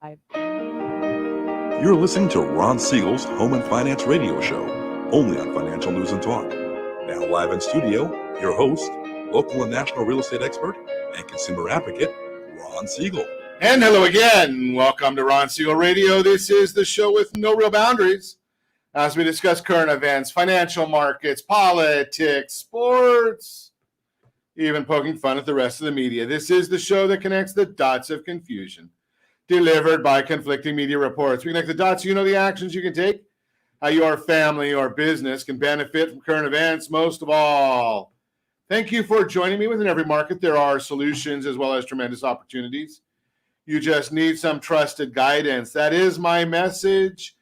You're listening to Ron Siegel's Home and Finance Radio Show, only on Financial News and Talk. Now live in studio, your host, local and national real estate expert and consumer advocate, Ron Siegel. And hello again. Welcome to Ron Siegel Radio. This is the show with no real boundaries as we discuss current events, financial markets, politics, sports, even poking fun at the rest of the media. This is the show that connects the dots of confusion, delivered by conflicting media reports. We connect the dots so you know the actions you can take, how your family or business can benefit from current events. Most of all, thank you for joining me. Within every market, there are solutions as well as tremendous opportunities. You just need some trusted guidance. That is my message,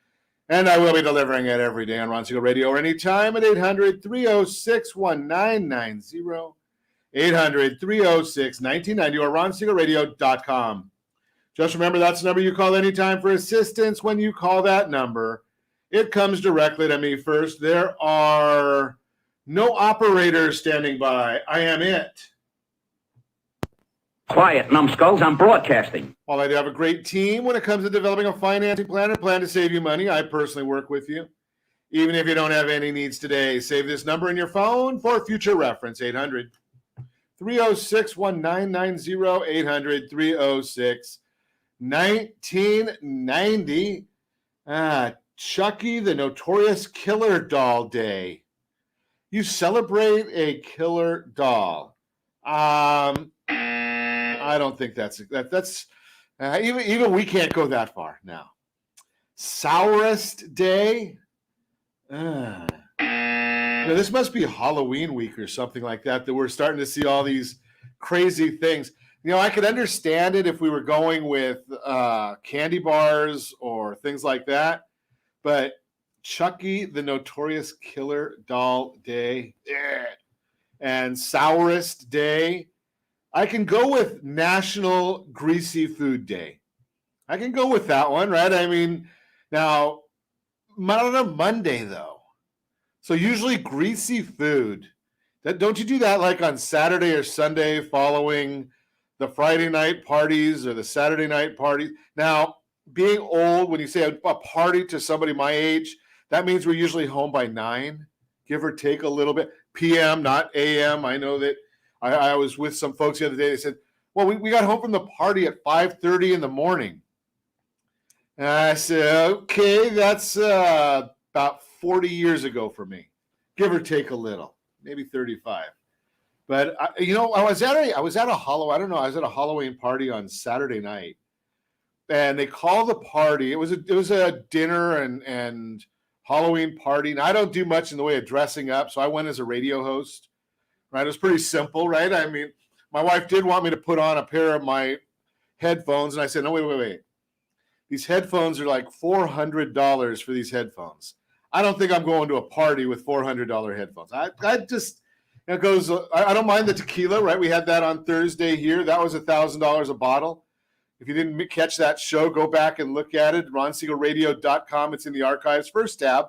and I will be delivering it every day on Ron Siegel Radio or anytime at 800-306-1990, 800-306-1990, or ronsiegelradio.com. Just remember, that's the number you call anytime for assistance. When you call that number, it comes directly to me first. There are no operators standing by. I am it. Quiet, numbskulls, I'm broadcasting. While I do have a great team when it comes to developing a financing plan or plan to save you money, I personally work with you. Even if you don't have any needs today, save this number in your phone for future reference, 800-306-1990, 800-306-1990. Chucky, the Notorious Killer Doll Day. You celebrate a killer doll. I don't think that's even we can't go that far now. Sourest Day. This must be Halloween week or something like that we're starting to see all these crazy things. I could understand it if we were going with candy bars or things like that, but Chucky, the Notorious Killer Doll Day, and Sourest Day. I can go with National Greasy Food Day. I can go with that one, right? I mean, now, not on a Monday, though. So usually greasy food. Don't you do that like on Saturday or Sunday following the Friday night parties or the Saturday night parties? Now, being old, when you say a party to somebody my age, that means we're usually home by 9, give or take a little bit. PM, not AM. I know that I was with some folks the other day. They said, well, we got home from the party at 5:30 in the morning. And I said, okay, that's about 40 years ago for me, give or take a little, maybe 35. But I was at a Halloween party on Saturday night, and they call the party. It was a dinner and Halloween party, and I don't do much in the way of dressing up, so I went as a radio host. Right, it was pretty simple, right? I mean, my wife did want me to put on a pair of my headphones, and I said, no, wait. These headphones are like $400 for these headphones. I don't think I'm going to a party with $400 headphones. I don't mind the tequila, right? We had that on Thursday here. That was $1,000 a bottle. If you didn't catch that show, go back and look at it. RonSiegelRadio.com. It's in the archives, first tab.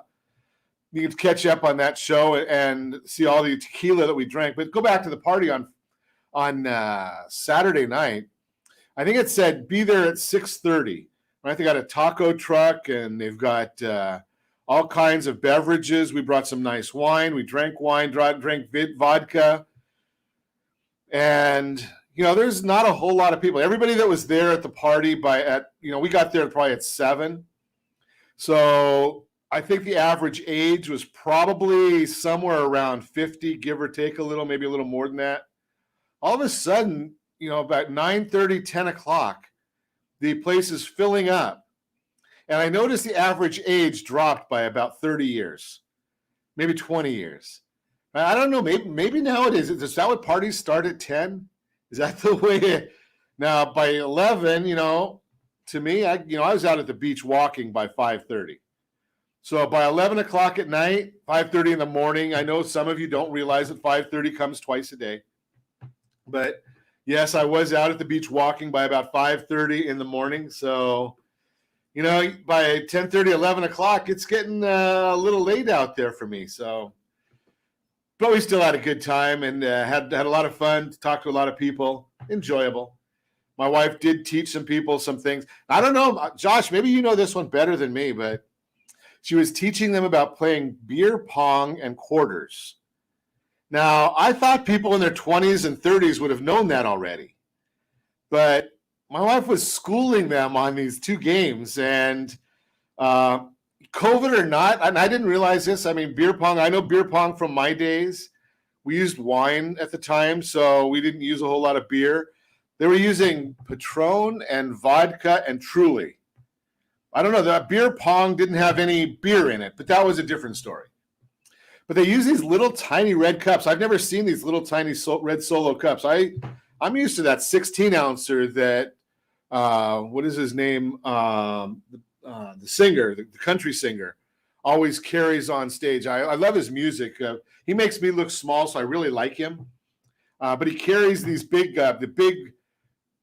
You can catch up on that show and see all the tequila that we drank. But go back to the party on Saturday night. I think it said be there at 6:30. Right? They got a taco truck, and they've got all kinds of beverages. We brought some nice wine. We drank wine, drank vodka. And, there's not a whole lot of people. Everybody that was there at the party we got there probably at 7. So I think the average age was probably somewhere around 50, give or take a little, maybe a little more than that. All of a sudden, about 9:30, 10 o'clock, the place is filling up. And I noticed the average age dropped by about 30 years, maybe 20 years. I don't know, maybe nowadays, is that what parties start at 10? Is that the way? Now, by 11, to me, I was out at the beach walking by 5:30. So by 11 o'clock at night, 5:30 in the morning, I know some of you don't realize that 5:30 comes twice a day. But yes, I was out at the beach walking by about 5:30 in the morning. So, by 10:30, 11 o'clock, it's getting a little late out there for me. So, but we still had a good time and had a lot of fun, talked to a lot of people, enjoyable. My wife did teach some people some things. I don't know, Josh, maybe you know this one better than me, but she was teaching them about playing beer pong and quarters. Now, I thought people in their 20s and 30s would have known that already. But my wife was schooling them on these two games. And COVID or not, and I didn't realize this. I mean, beer pong, I know beer pong from my days. We used wine at the time, so we didn't use a whole lot of beer. They were using Patron and vodka and Truly. I don't know, that beer pong didn't have any beer in it, but that was a different story. But they use these little tiny red cups. I've never seen these little tiny red Solo cups. I'm used to that 16-ouncer that, what is his name? The singer, the country singer, always carries on stage. I love his music. He makes me look small, so I really like him. But he carries these big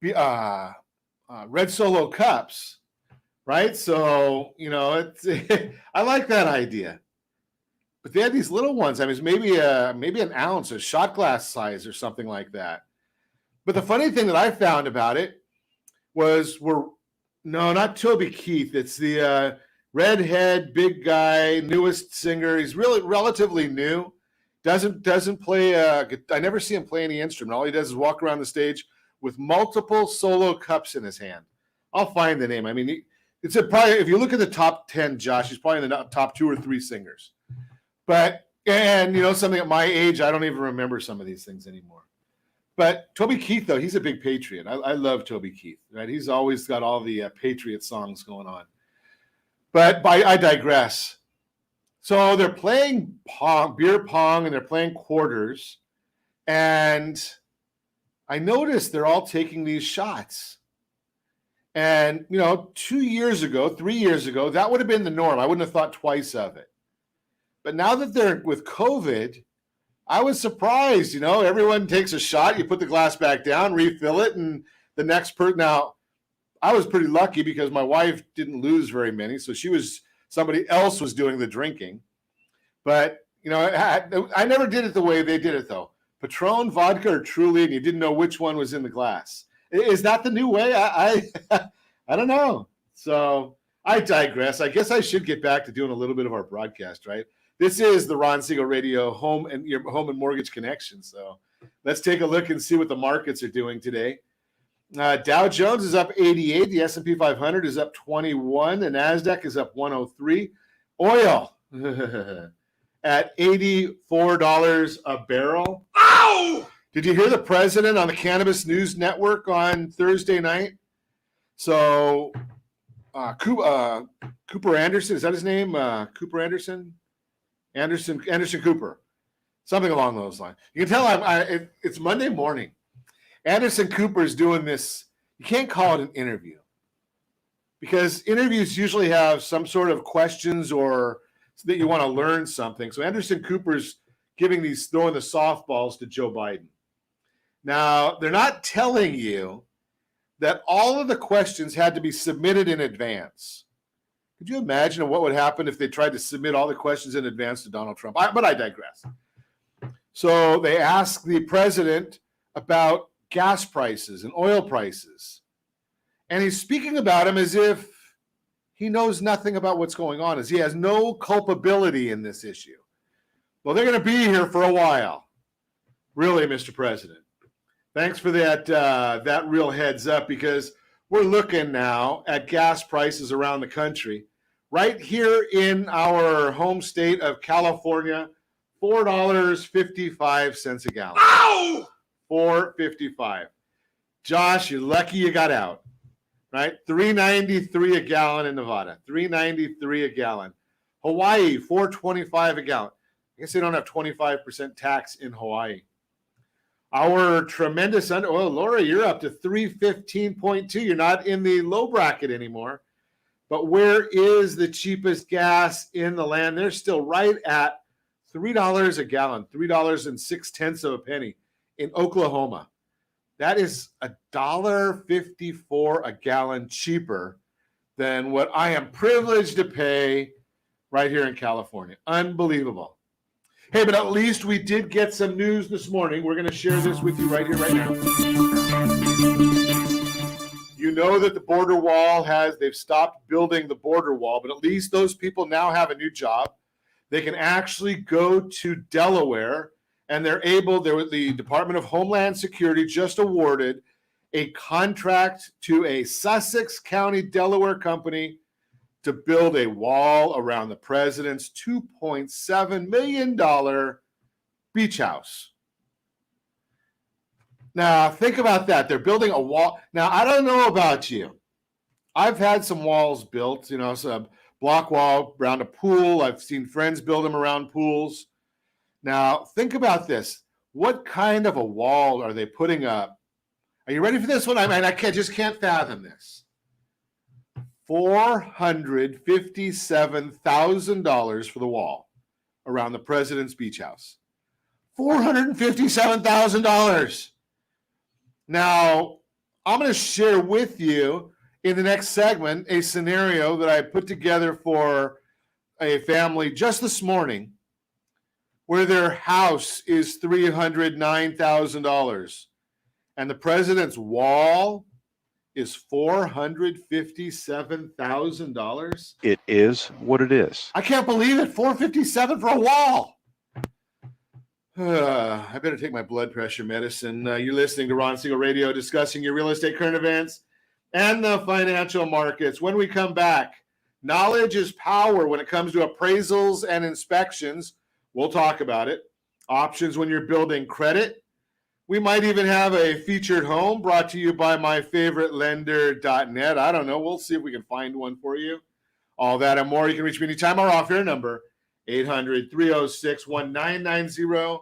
red Solo cups, right? So, it's I like that idea. But they had these little ones. I mean, maybe an ounce, a shot glass size or something like that. But the funny thing that I found about it was not Toby Keith. It's the redhead, big guy, newest singer. He's really relatively new. Doesn't play. I never see him play any instrument. All he does is walk around the stage with multiple Solo cups in his hand. I'll find the name. I mean, it's probably, if you look at the top 10, Josh, he's probably in the top 2 or 3 singers. But, something at my age, I don't even remember some of these things anymore. But Toby Keith, though, he's a big patriot. I love Toby Keith, right? He's always got all the patriot songs going on. But I digress. So they're playing beer pong, and they're playing quarters. And I noticed they're all taking these shots. And, 2 years ago, 3 years ago, that would have been the norm. I wouldn't have thought twice of it. But now that they're with COVID, I was surprised. Everyone takes a shot. You put the glass back down, refill it, and the next person. Now, I was pretty lucky because my wife didn't lose very many, so somebody else was doing the drinking. But I never did it the way they did it, though. Patron, vodka, or Truly, and you didn't know which one was in the glass. Is that the new way? I don't know. So I digress. I guess I should get back to doing a little bit of our broadcast, right? This is the Ron Siegel Radio your home and mortgage connection. So let's take a look and see what the markets are doing today. Dow Jones is up 88. The S&P 500 is up 21. The NASDAQ is up 103. Oil at $84 a barrel. Ow! Did you hear the president on the Cannabis News Network on Thursday night? So Cooper Anderson, is that his name? Cooper Anderson? Anderson Cooper, something along those lines. You can tell it's Monday morning. Anderson Cooper is doing this. You can't call it an interview because interviews usually have some sort of questions or that you want to learn something. So Anderson Cooper's throwing the softballs to Joe Biden. Now, they're not telling you that all of the questions had to be submitted in advance. Could you imagine what would happen if they tried to submit all the questions in advance to Donald Trump? But I digress. So they asked the president about gas prices and oil prices. And he's speaking about them as if he knows nothing about what's going on, as he has no culpability in this issue. Well, they're going to be here for a while. Really, Mr. President. Thanks for that real heads up, because we're looking now at gas prices around the country. Right here in our home state of California, $4.55 a gallon. Ow! $4.55. Josh, you're lucky you got out, right? $3.93 a gallon in Nevada. $3.93 a gallon. Hawaii, $4.25 a gallon. I guess they don't have 25% tax in Hawaii. Our tremendous Laura, you're up to 315.2. You're not in the low bracket anymore. But where is the cheapest gas in the land? They're still right at $3 a gallon, $3.06 of a penny in Oklahoma. That is $1.54 a gallon cheaper than what I am privileged to pay right here in California. Unbelievable. Hey, but at least we did get some news this morning. We're going to share this with you right here, right now. You know that the border wall they've stopped building the border wall, but at least those people now have a new job. They can actually go to Delaware, and the Department of Homeland Security just awarded a contract to a Sussex County, Delaware company to build a wall around the president's $2.7 million beach house. Now, think about that. They're building a wall. Now, I don't know about you. I've had some walls built, some block wall around a pool. I've seen friends build them around pools. Now, think about this. What kind of a wall are they putting up? Are you ready for this one? I just can't fathom this. $457,000 for the wall around the president's beach house. $457,000. Now, I'm going to share with you in the next segment a scenario that I put together for a family just this morning where their house is $309,000 and the president's wall is $457,000. It is what it is. I can't believe it. $457,000 for a wall. I better take my blood pressure medicine. You're listening to Ron Siegel Radio, discussing your real estate current events and the financial markets. When we come back, knowledge is power when it comes to appraisals and inspections. We'll talk about it. Options when you're building credit. We might even have a featured home brought to you by myfavoritelender.net. I don't know. We'll see if we can find one for you. All that and more. You can reach me anytime. Our off-air number, 800-306-1990,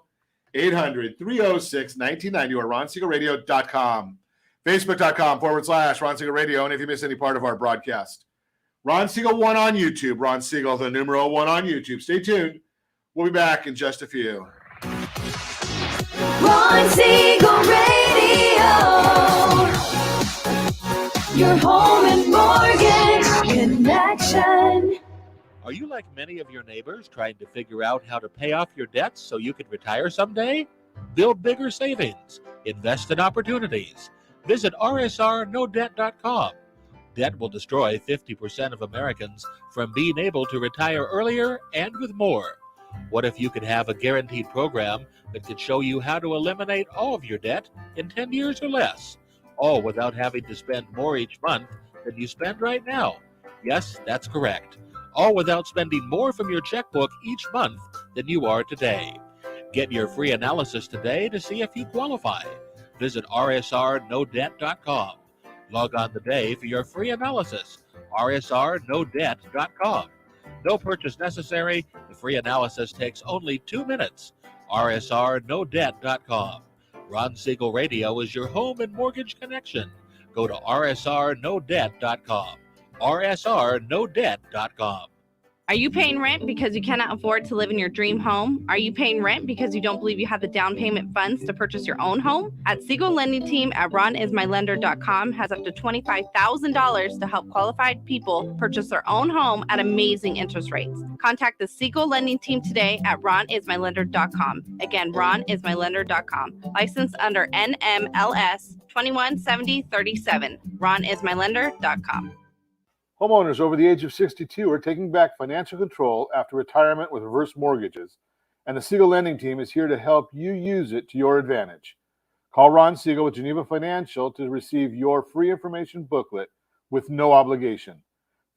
800-306-1990, or RonSiegelRadio.com, Facebook.com/Ron Siegel Radio. And if you miss any part of our broadcast, Ron Siegel 1 on YouTube, Ron Siegel, the numeral 1 on YouTube. Stay tuned. We'll be back in just a few. Ron Siegel Radio, your home and mortgage connection. Are you like many of your neighbors trying to figure out how to pay off your debts so you can retire someday? Build bigger savings. Invest in opportunities. Visit rsrnodebt.com. Debt will destroy 50% of Americans from being able to retire earlier and with more. What if you could have a guaranteed program that could show you how to eliminate all of your debt in 10 years or less, all without having to spend more each month than you spend right now? Yes, that's correct. All without spending more from your checkbook each month than you are today. Get your free analysis today to see if you qualify. Visit rsrnodebt.com. Log on today for your free analysis. rsrnodebt.com. No purchase necessary. The free analysis takes only 2 minutes. rsrnodebt.com. Ron Siegel Radio is your home and mortgage connection. Go to rsrnodebt.com. rsrnodebt.com. Are you paying rent because you cannot afford to live in your dream home? Are you paying rent because you don't believe you have the down payment funds to purchase your own home? At Siegel Lending Team at ronismylender.com has up to $25,000 to help qualified people purchase their own home at amazing interest rates. Contact the Siegel Lending Team today at ronismylender.com. Again, ronismylender.com. Licensed under NMLS 217037. ronismylender.com. Homeowners over the age of 62 are taking back financial control after retirement with reverse mortgages, and the Siegel Lending Team is here to help you use it to your advantage. Call Ron Siegel with Geneva Financial to receive your free information booklet with no obligation.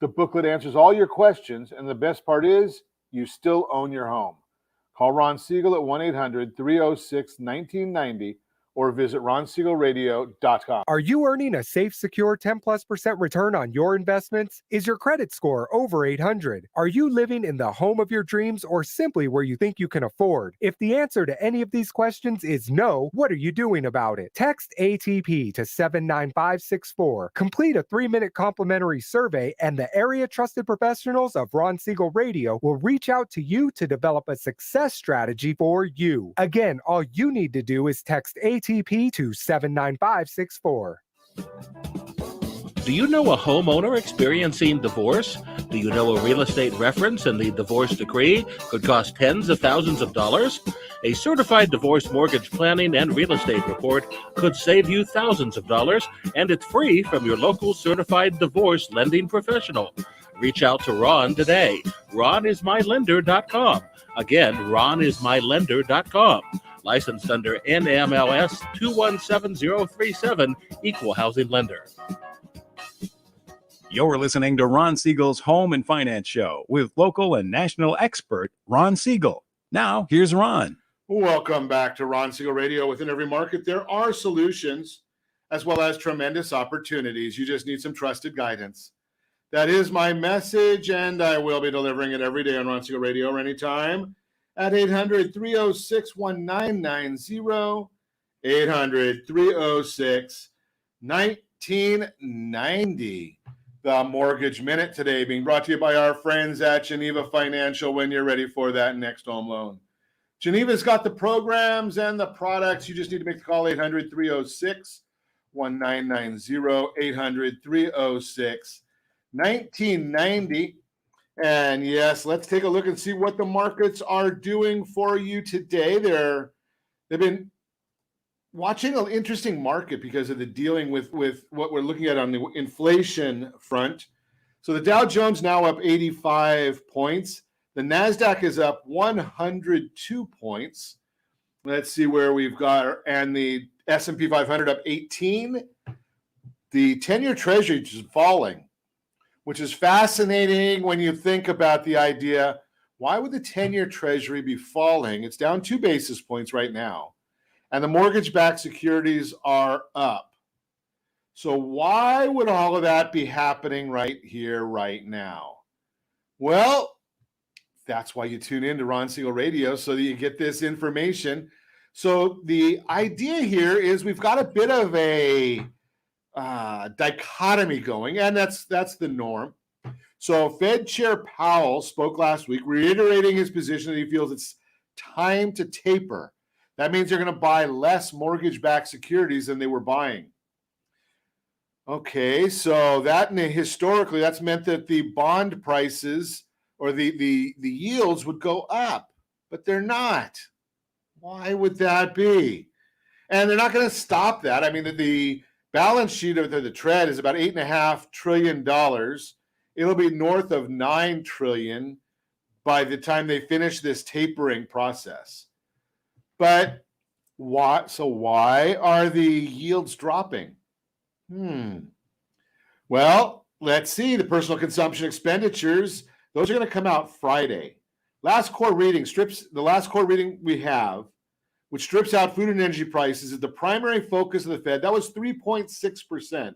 The booklet answers all your questions, and the best part is you still own your home. Call Ron Siegel at 1-800-306-1990 or visit RonSiegelRadio.com. Are you earning a safe, secure 10+% return on your investments? Is your credit score over 800? Are you living in the home of your dreams or simply where you think you can afford? If the answer to any of these questions is no, what are you doing about it? Text ATP to 79564. Complete a 3-minute complimentary survey, and the area trusted professionals of Ron Siegel Radio will reach out to you to develop a success strategy for you. Again, all you need to do is text ATP to 79564. Do you know a homeowner experiencing divorce? Do you know a real estate reference and the divorce decree could cost tens of thousands of dollars? A certified divorce mortgage planning and real estate report could save you thousands of dollars, and it's free from your local certified divorce lending professional. Reach out to Ron today. RonIsMyLender.com. Again, RonIsMyLender.com. Licensed under NMLS 217037, Equal Housing Lender. You're listening to Ron Siegel's Home and Finance Show with local and national expert Ron Siegel. Now, here's Ron. Welcome back to Ron Siegel Radio. Within every market, there are solutions as well as tremendous opportunities. You just need some trusted guidance. That is my message, and I will be delivering it every day on Ron Siegel Radio or anytime at 800-306-1990, 800-306-1990. The Mortgage Minute today being brought to you by our friends at Geneva Financial when you're ready for that next home loan. Geneva's got the programs and the products. You just need to make the call, 800-306-1990, 800-306-1990. And yes, let's take a look and see what the markets are doing for you today. They've been watching an interesting market because of the dealing with what we're looking at on the inflation front. So the Dow Jones now up 85 points. The NASDAQ is up 102 points. Let's see where we've got, and the S&P 500 up 18. The 10-year Treasury is falling, which is fascinating when you think about the idea, why would the 10-year Treasury be falling? It's down 2 basis points right now, and the mortgage-backed securities are up. So why would all of that be happening right here, right now? Well, that's why you tune in to Ron Siegel Radio, so that you get this information. So the idea here is we've got a bit of a dichotomy going, and that's the norm. So Fed Chair Powell spoke last week, reiterating his position that he feels it's time to taper. That means they're going to buy less mortgage-backed securities than they were buying. Okay, so that historically, that's meant that the bond prices or the yields would go up, but they're not. Why would that be? And they're not going to stop that. I mean, the balance sheet of the Tread is about $8.5 trillion. It'll be north of $9 trillion by the time they finish this tapering process. But why? So why are the yields dropping? Well, let's see. The personal consumption expenditures, those are going to come out Friday. The last core reading we have, which strips out food and energy prices, is the primary focus of the Fed. That was 3.6%.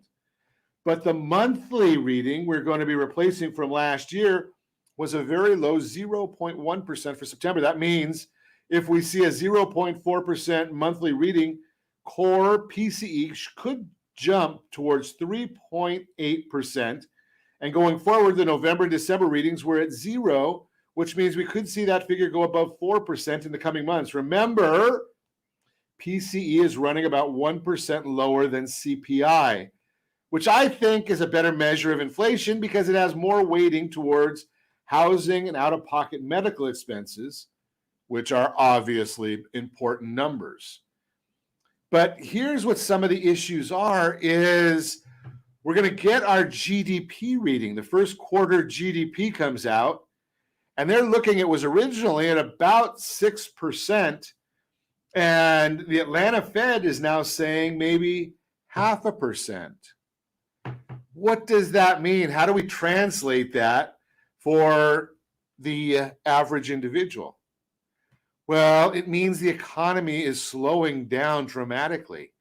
But the monthly reading we're going to be replacing from last year was a very low 0.1% for September. That means if we see a 0.4% monthly reading, core PCE could jump towards 3.8%. And going forward, the November and December readings were at 0, which means we could see that figure go above 4% in the coming months. Remember, PCE is running about 1% lower than CPI, which I think is a better measure of inflation because it has more weighting towards housing and out-of-pocket medical expenses, which are obviously important numbers. But here's what some of the issues are is we're going to get our GDP reading. The first quarter GDP comes out, and they're looking, it was originally at about 6%, and the Atlanta Fed is now saying maybe 0.5%. What does that mean? How do we translate that for the average individual? Well, it means the economy is slowing down dramatically.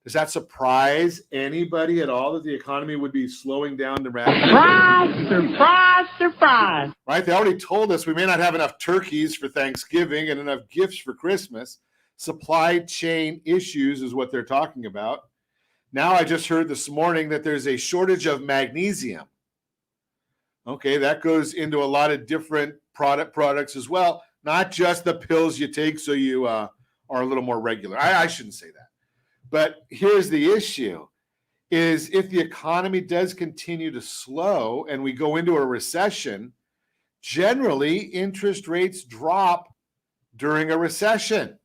Does that surprise anybody at all that the economy would be slowing down dramatically? Surprise, surprise, surprise. Right? They already told us we may not have enough turkeys for Thanksgiving and enough gifts for Christmas. Supply chain issues is what they're talking about. Now I just heard this morning that there's a shortage of magnesium. Okay, that goes into a lot of different products as well, not just the pills you take so you are a little more regular. I shouldn't say that. But here's the issue. is if the economy does continue to slow and we go into a recession, generally interest rates drop during a recession.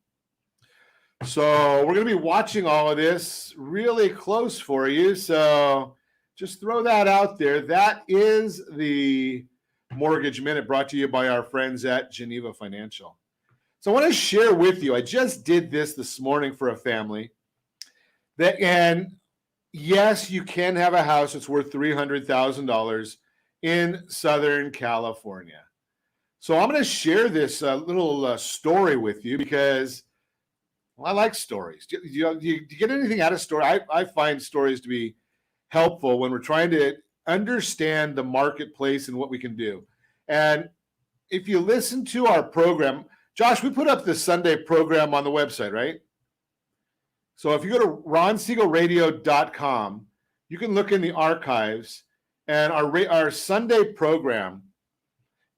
So we're going to be watching all of this really close for you. So just throw that out there. That is the Mortgage Minute brought to you by our friends at Geneva Financial. So I want to share with you, I just did this morning for a family that, and yes, you can have a house that's worth $300,000 in Southern California. So I'm going to share this little story with you because I like stories. Do you get anything out of story? I find stories to be helpful when we're trying to understand the marketplace and what we can do. And if you listen to our program, Josh, we put up the Sunday program on the website, right? So if you go to ronsiegelradio.com, you can look in the archives, and our Sunday program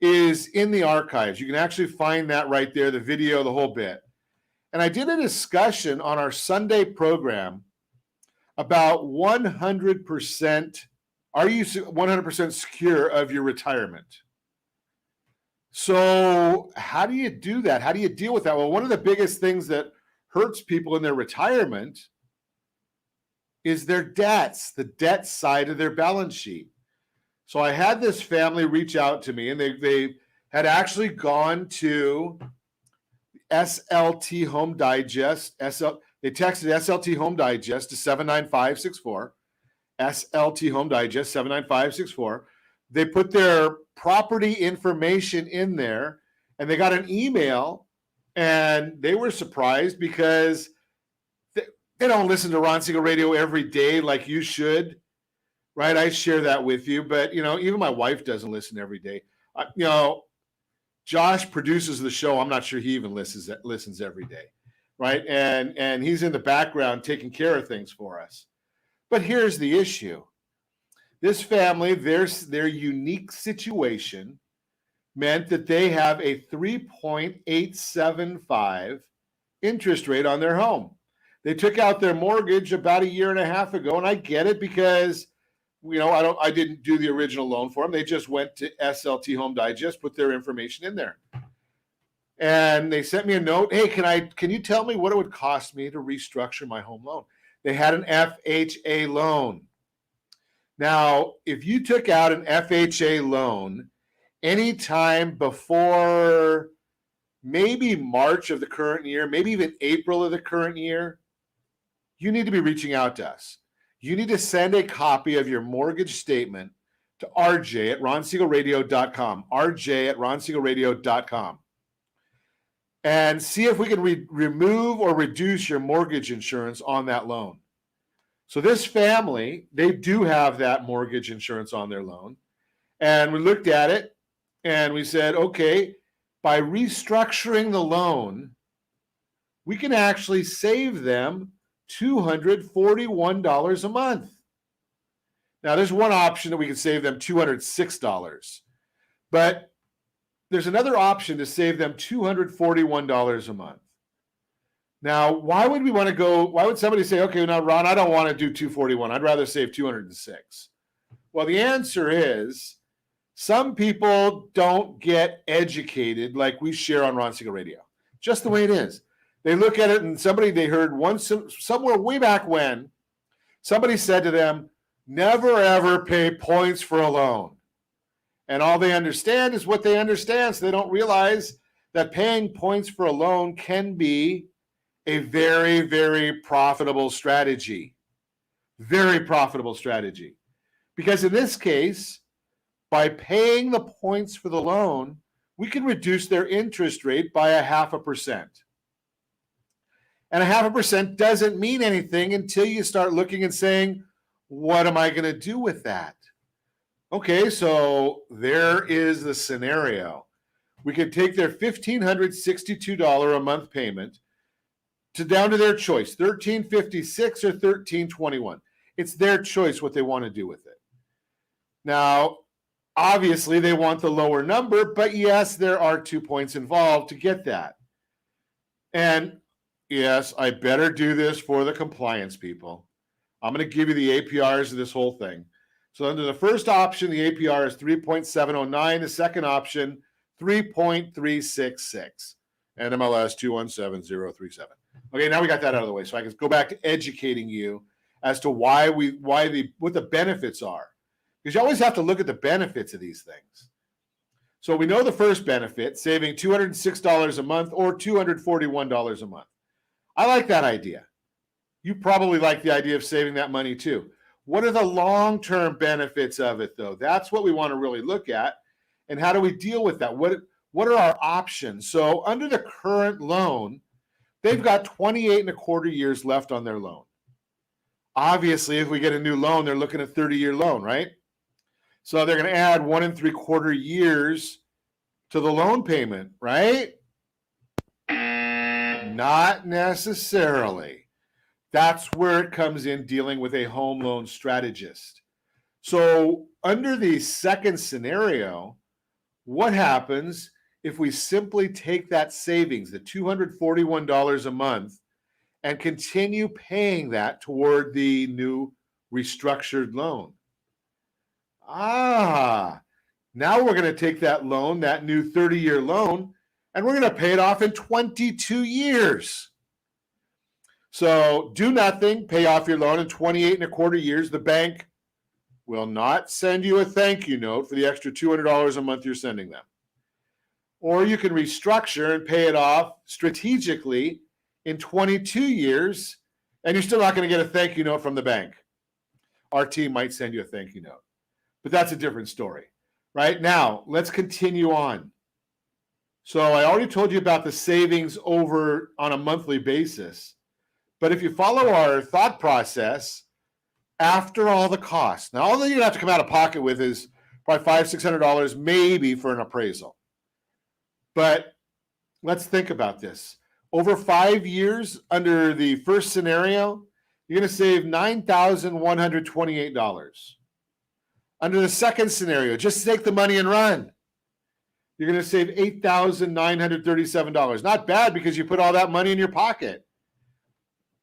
is in the archives. You can actually find that right there, the video, the whole bit. And I did a discussion on our Sunday program about 100%, are you 100% secure of your retirement? So how do you do that? How do you deal with that? Well, one of the biggest things that hurts people in their retirement is their debts, the debt side of their balance sheet. So I had this family reach out to me, and they had actually gone to SLT Home Digest. They texted SLT Home Digest to 79564. SLT Home Digest 79564. They put their property information in there, and they got an email, and they were surprised because they don't listen to Ron Siegel Radio every day like you should, right? I share that with you, but even my wife doesn't listen every day. Josh produces the show. I'm not sure he even listens every day, right? And he's in the background taking care of things for us. But here's the issue. This family, their unique situation meant that they have a 3.875 interest rate on their home. They took out their mortgage about a year and a half ago, and I get it because I didn't do the original loan for them. They just went to SLT Home Digest, put their information in there. And they sent me a note. Hey, can you tell me what it would cost me to restructure my home loan? They had an FHA loan. Now, if you took out an FHA loan anytime before maybe March of the current year, maybe even April of the current year, you need to be reaching out to us. You need to send a copy of your mortgage statement to RJ at ronsiegelradio.com, RJ at ronsiegelradio.com, and see if we can remove or reduce your mortgage insurance on that loan. So this family, they do have that mortgage insurance on their loan. And we looked at it and we said, okay, by restructuring the loan, we can actually save them $241 a month. Now, there's one option that we can save them $206, but there's another option to save them $241 a month. Now, why would somebody say, okay, now, Ron, I don't want to do $241. I'd rather save $206. Well, the answer is some people don't get educated like we share on Ron Siegel Radio. Just the way it is. They look at it, and they heard somewhere way back when, somebody said to them, never ever pay points for a loan. And all they understand is what they understand. So they don't realize that paying points for a loan can be a very, very profitable strategy. Very profitable strategy. Because in this case, by paying the points for the loan, we can reduce their interest rate by 0.5%. And 0.5% doesn't mean anything until you start looking and saying, what am I going to do with that? Okay, so there is the scenario. We could take their $1,562 a month payment down to their choice, $1,356 or $1,321. It's their choice what they want to do with it. Now, obviously, they want the lower number, but yes, there are 2 points involved to get that. And yes, I better do this for the compliance people. I'm going to give you the APRs of this whole thing. So under the first option, the APR is 3.709. The second option, 3.366. NMLS 217037. Okay, now we got that out of the way. So I can go back to educating you as to what the benefits are. Because you always have to look at the benefits of these things. So we know the first benefit, saving $206 a month or $241 a month. I like that idea. You probably like the idea of saving that money too. What are the long-term benefits of it though? That's what we want to really look at. And how do we deal with that? What are our options? So under the current loan, they've got 28 and a quarter years left on their loan. Obviously, if we get a new loan, they're looking at 30-year loan, right? So they're going to add 1 3/4 years to the loan payment, right? Not necessarily. That's where it comes in dealing with a home loan strategist. So under the second scenario, what happens if we simply take that savings, the $241 a month, and continue paying that toward the new restructured loan? Now we're going to take that loan, that new 30-year loan, and we're going to pay it off in 22 years. So do nothing, pay off your loan in 28 and a quarter years. The bank will not send you a thank you note for the extra $200 a month you're sending them. Or you can restructure and pay it off strategically in 22 years, and you're still not going to get a thank you note from the bank. Our team might send you a thank you note, but that's a different story. Right now, let's continue on. So I already told you about the savings over on a monthly basis, but if you follow our thought process, after all the costs, now all that you're going to have to come out of pocket with is probably $500-600 maybe for an appraisal. But let's think about this. Over 5 years, under the first scenario, you're going to save $9,128. Under the second scenario, just take the money and run. You're going to save $8,937. Not bad because you put all that money in your pocket.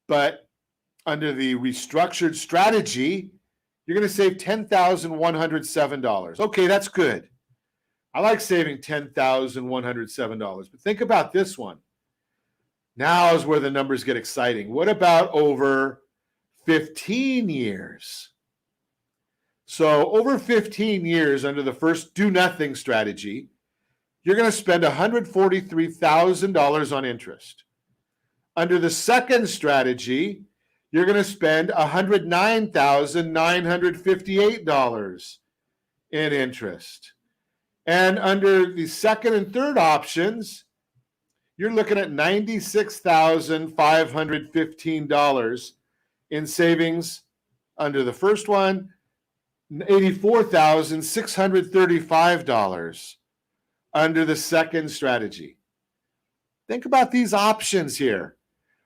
But under the restructured strategy, you're going to save $10,107. Okay, that's good. I like saving $10,107. But think about this one. Now is where the numbers get exciting. What about over 15 years? So over 15 years under the first do-nothing strategy, you're going to spend $143,000 on interest. Under the second strategy, you're going to spend $109,958 in interest. And under the second and third options, you're looking at $96,515 in savings under the first one, $84,635 under the second strategy. Think about these options here,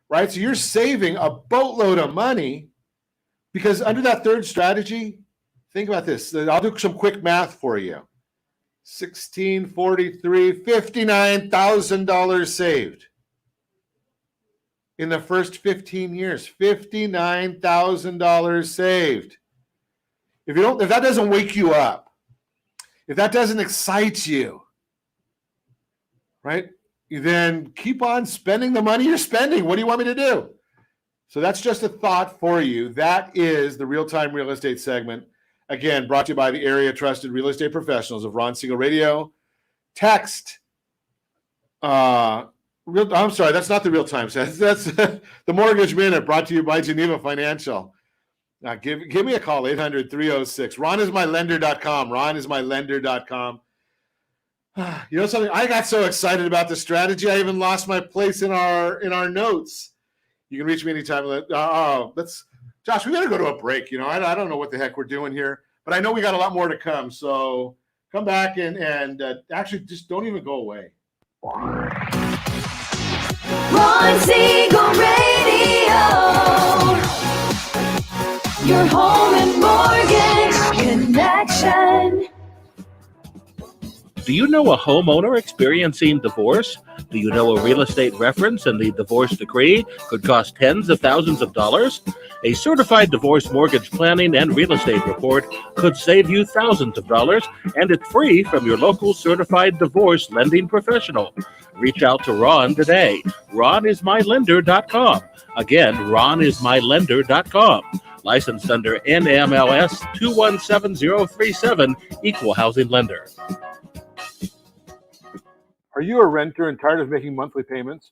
right? So you're saving a boatload of money because under that third strategy, think about this. I'll do some quick math for you. 1643, $59,000 saved in the first 15 years. $59,000 saved. If that doesn't wake you up, if that doesn't excite you, right, then keep on spending the money you're spending. What do you want me to do? So that's just a thought for you. That is the Real-Time Real Estate segment. Again, brought to you by the area trusted real estate professionals of Ron Siegel Radio. Text. I'm sorry, that's not the Real Time. That's the Mortgage Minute, brought to you by Geneva Financial. Now, give me a call, 800-306. RonIsMyLender.com. RonIsMyLender.com. You know something? I got so excited about the strategy, I even lost my place in our notes. You can reach me anytime. Josh, we got to go to a break. You know, I don't know what the heck we're doing here, but I know we got a lot more to come. So come back and actually just don't even go away. Ron Siegel Radio, your home and mortgage connection. Do you know a homeowner experiencing divorce? Do you know a real estate reference and the divorce decree could cost tens of thousands of dollars? A certified divorce mortgage planning and real estate report could save you thousands of dollars, and it's free from your local certified divorce lending professional. Reach out to Ron today. RonIsMyLender.com. Again, RonIsMyLender.com. Licensed under NMLS 217037, Equal Housing Lender. Are you a renter and tired of making monthly payments,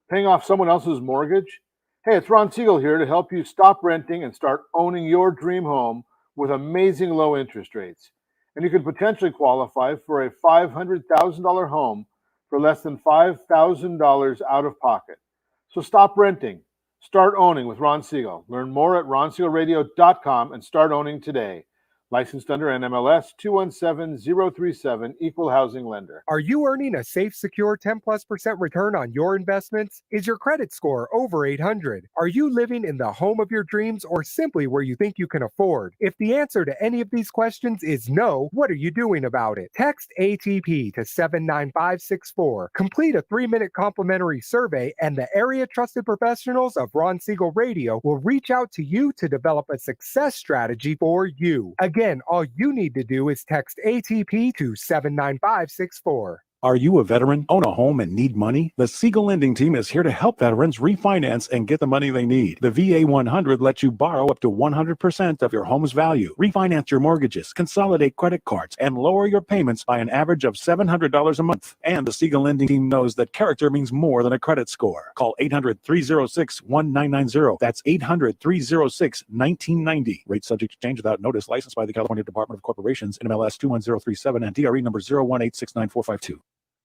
paying off someone else's mortgage? Hey, it's Ron Siegel here to help you stop renting and start owning your dream home with amazing low interest rates. And you could potentially qualify for a $500,000 home for less than $5,000 out of pocket. So stop renting. Start owning with Ron Siegel. Learn more at RonSiegelRadio.com and start owning today. Licensed under NMLS 217037, Equal Housing Lender. Are you earning a safe, secure 10+% return on your investments? Is your credit score over 800? Are you living in the home of your dreams or simply where you think you can afford? If the answer to any of these questions is no, what are you doing about it? Text ATP to 79564. Complete a 3-minute complimentary survey, and the area trusted professionals of Ron Siegel Radio will reach out to you to develop a success strategy for you. Again, all you need to do is text ATP to 79564. Are you a veteran, own a home, and need money? The Siegel Lending Team is here to help veterans refinance and get the money they need. The VA 100 lets you borrow up to 100% of your home's value, refinance your mortgages, consolidate credit cards, and lower your payments by an average of $700 a month. And the Siegel Lending Team knows that character means more than a credit score. Call 800-306-1990. That's 800-306-1990. Rates subject to change without notice. Licensed by the California Department of Corporations, NMLS 21037, and DRE number 018694452.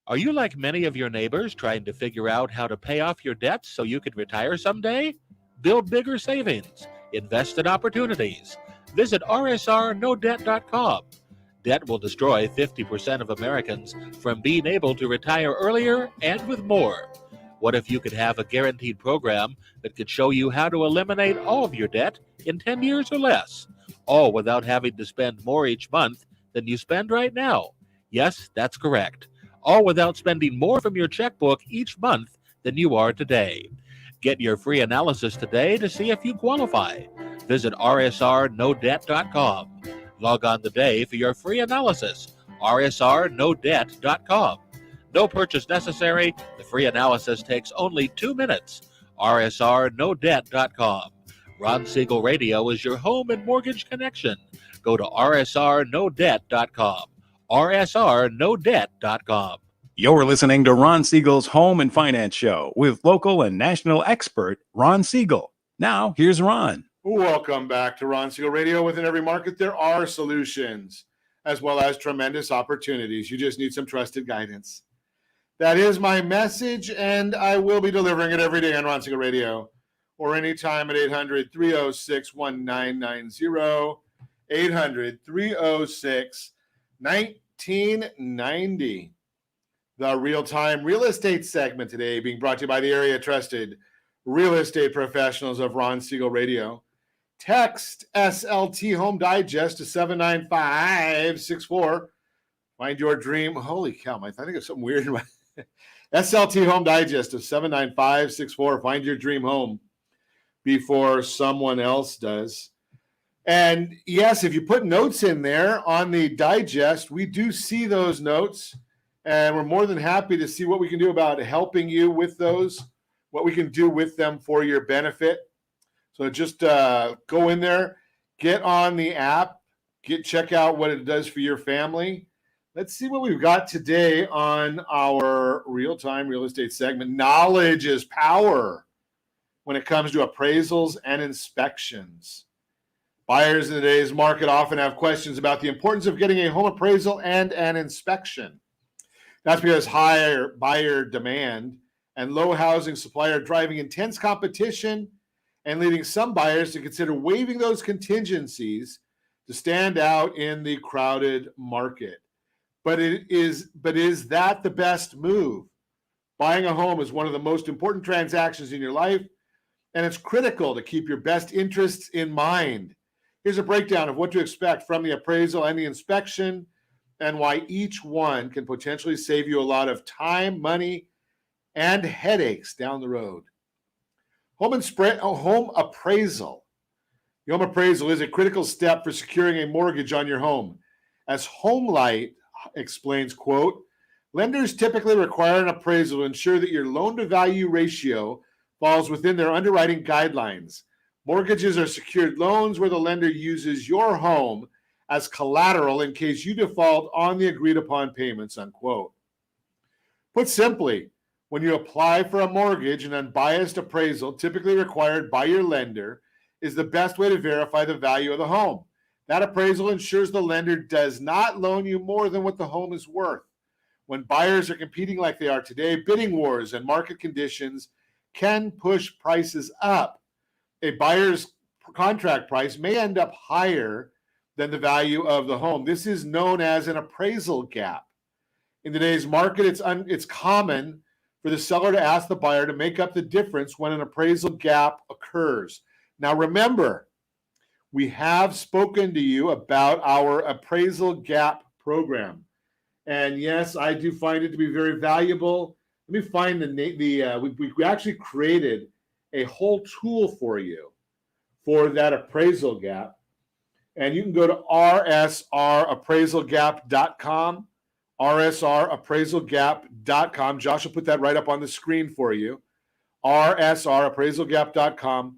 Are you like many of your neighbors trying to figure out how to pay off your debts so you can retire someday? Build bigger savings. Invest in opportunities. Visit rsrnodebt.com. Debt will destroy 50% of Americans from being able to retire earlier and with more. What if you could have a guaranteed program that could show you how to eliminate all of your debt in 10 years or less, all without having to spend more each month than you spend right now? Yes, that's correct. All without spending more from your checkbook each month than you are today. Get your free analysis today to see if you qualify. Visit rsrnodebt.com. Log on today for your free analysis. rsrnodebt.com. No purchase necessary. The free analysis takes only 2 minutes. rsrnodebt.com. Ron Siegel Radio is your home and mortgage connection. Go to rsrnodebt.com. rsrnodebt.com. You're listening to Ron Siegel's Home and Finance Show with local and national expert Ron Siegel. Now, here's Ron. Welcome back to Ron Siegel Radio. Within every market, there are solutions as well as tremendous opportunities. You just need some trusted guidance. That is my message, and I will be delivering it every day on Ron Siegel Radio or anytime at 800-306-1990, 800-306-1990. The real-time real estate segment today being brought to you by the area trusted real estate professionals of Ron Siegel Radio. Text SLT Home Digest to 79564. Find your dream. Holy cow, I think it's something weird. SLT Home Digest of 79564. Find your dream home before someone else does. And yes, if you put notes in there on the digest, we do see those notes. And we're more than happy to see what we can do about helping you with those, what we can do with them for your benefit. So just go in there, get on the app, check out what it does for your family. Let's see what we've got today on our real-time real estate segment. Knowledge is power when it comes to appraisals and inspections. Buyers in today's market often have questions about the importance of getting a home appraisal and an inspection. That's because higher buyer demand and low housing supply are driving intense competition and leading some buyers to consider waiving those contingencies to stand out in the crowded market. But is that the best move? Buying a home is one of the most important transactions in your life, and it's critical to keep your best interests in mind. Here's a breakdown of what to expect from the appraisal and the inspection, and why each one can potentially save you a lot of time, money, and headaches down the road. Home appraisal. The home appraisal is a critical step for securing a mortgage on your home. As HomeLight explains, quote, lenders typically require an appraisal to ensure that your loan-to-value ratio falls within their underwriting guidelines. Mortgages are secured loans where the lender uses your home as collateral in case you default on the agreed-upon payments, unquote. Put simply, when you apply for a mortgage, an unbiased appraisal, typically required by your lender, is the best way to verify the value of the home. That appraisal ensures the lender does not loan you more than what the home is worth. When buyers are competing like they are today, bidding wars and market conditions can push prices up. A buyer's contract price may end up higher than the value of the home. This is known as an appraisal gap. In today's market, it's common for the seller to ask the buyer to make up the difference when an appraisal gap occurs. Now remember, we have spoken to you about our appraisal gap program. And yes, I do find it to be very valuable. Let me find we actually created a whole tool for you for that appraisal gap. And you can go to rsrappraisalgap.com, rsrappraisalgap.com. Josh will put that right up on the screen for you, rsrappraisalgap.com.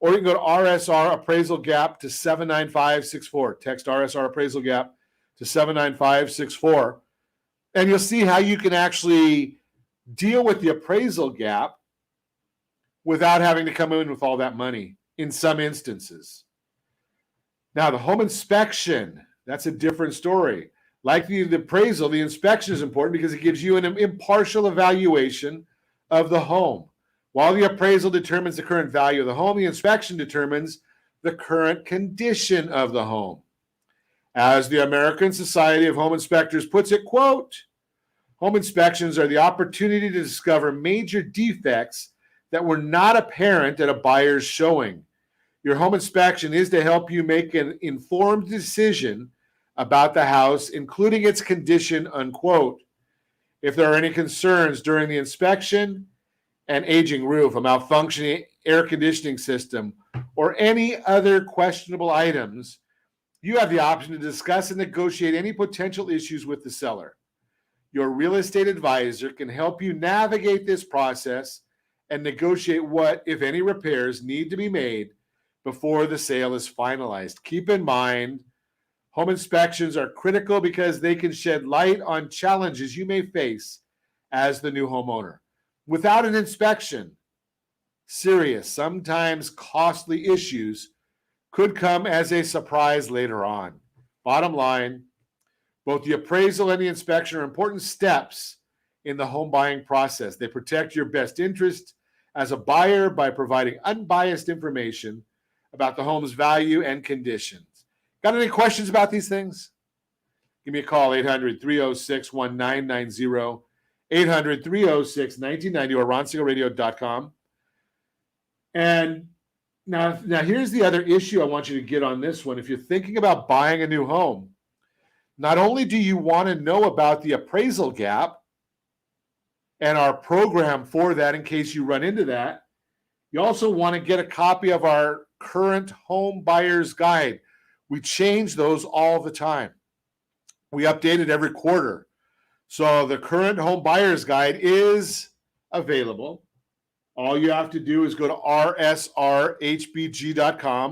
Or you can go to RSR Appraisal Gap to 79564. Text RSR Appraisal Gap to 79564. And you'll see how you can actually deal with the appraisal gap without having to come in with all that money in some instances. Now, the home inspection, that's a different story. Like the appraisal, the inspection is important because it gives you an impartial evaluation of the home. While the appraisal determines the current value of the home, the inspection determines the current condition of the home. As the American Society of Home Inspectors puts it, quote, home inspections are the opportunity to discover major defects that were not apparent at a buyer's showing. Your home inspection is to help you make an informed decision about the house, including its condition, unquote. If there are any concerns during the inspection, an aging roof, a malfunctioning air conditioning system, or any other questionable items, you have the option to discuss and negotiate any potential issues with the seller. Your real estate advisor can help you navigate this process and negotiate what, if any, repairs need to be made before the sale is finalized. Keep in mind, home inspections are critical because they can shed light on challenges you may face as the new homeowner. Without an inspection, serious, sometimes costly issues could come as a surprise later on. Bottom line, both the appraisal and the inspection are important steps in the home buying process. They protect your best interest as a buyer by providing unbiased information about the home's value and conditions. Got any questions about these things? Give me a call, 800-306-1990, 800-306-1990, or ronsiegelradio.com. And now here's the other issue I want you to get on this one. If you're thinking about buying a new home, not only do you want to know about the appraisal gap and our program for that in case you run into that, you also want to get a copy of our current home buyer's guide. We change those all the time. We update it every quarter. So the current home buyer's guide is available. All you have to do is go to rsrhbg.com,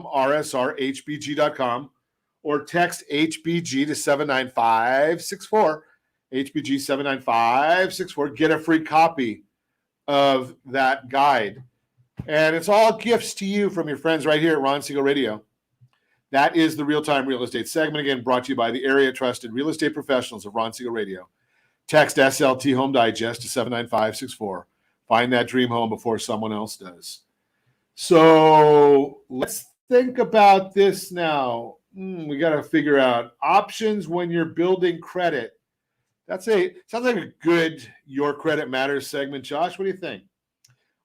rsrhbg.com, or text HBG to 79564, HBG 79564. Get a free copy of that guide. And it's all gifts to you from your friends right here at Ron Siegel Radio. That is the Real-Time Real Estate segment, again, brought to you by the area-trusted real estate professionals of Ron Siegel Radio. Text SLT Home Digest to 79564. Find that dream home before someone else does. So let's think about this now. We got to figure out options when you're building credit. Sounds like a good Your Credit Matters segment. Josh, what do you think?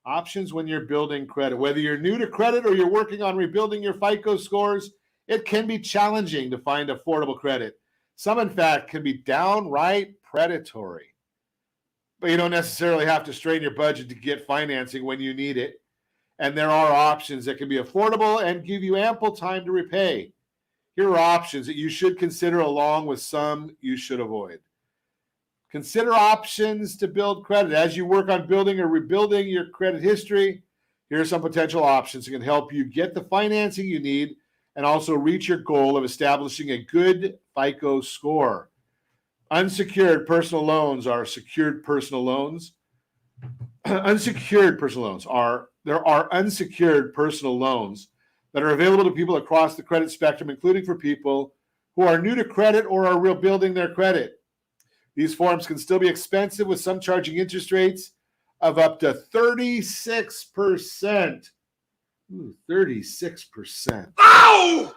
Options when you're building credit. Whether you're new to credit or you're working on rebuilding your FICO scores, it can be challenging to find affordable credit. Some, in fact, can be downright predatory. But you don't necessarily have to strain your budget to get financing when you need it. And there are options that can be affordable and give you ample time to repay. Here are options that you should consider along with some you should avoid. Consider options to build credit. As you work on building or rebuilding your credit history, here are some potential options that can help you get the financing you need and also reach your goal of establishing a good FICO score. Unsecured personal loans are secured personal loans. Unsecured personal loans there are unsecured personal loans that are available to people across the credit spectrum, including for people who are new to credit or are rebuilding their credit. These forms can still be expensive, with some charging interest rates of up to 36%. 36%. Ow!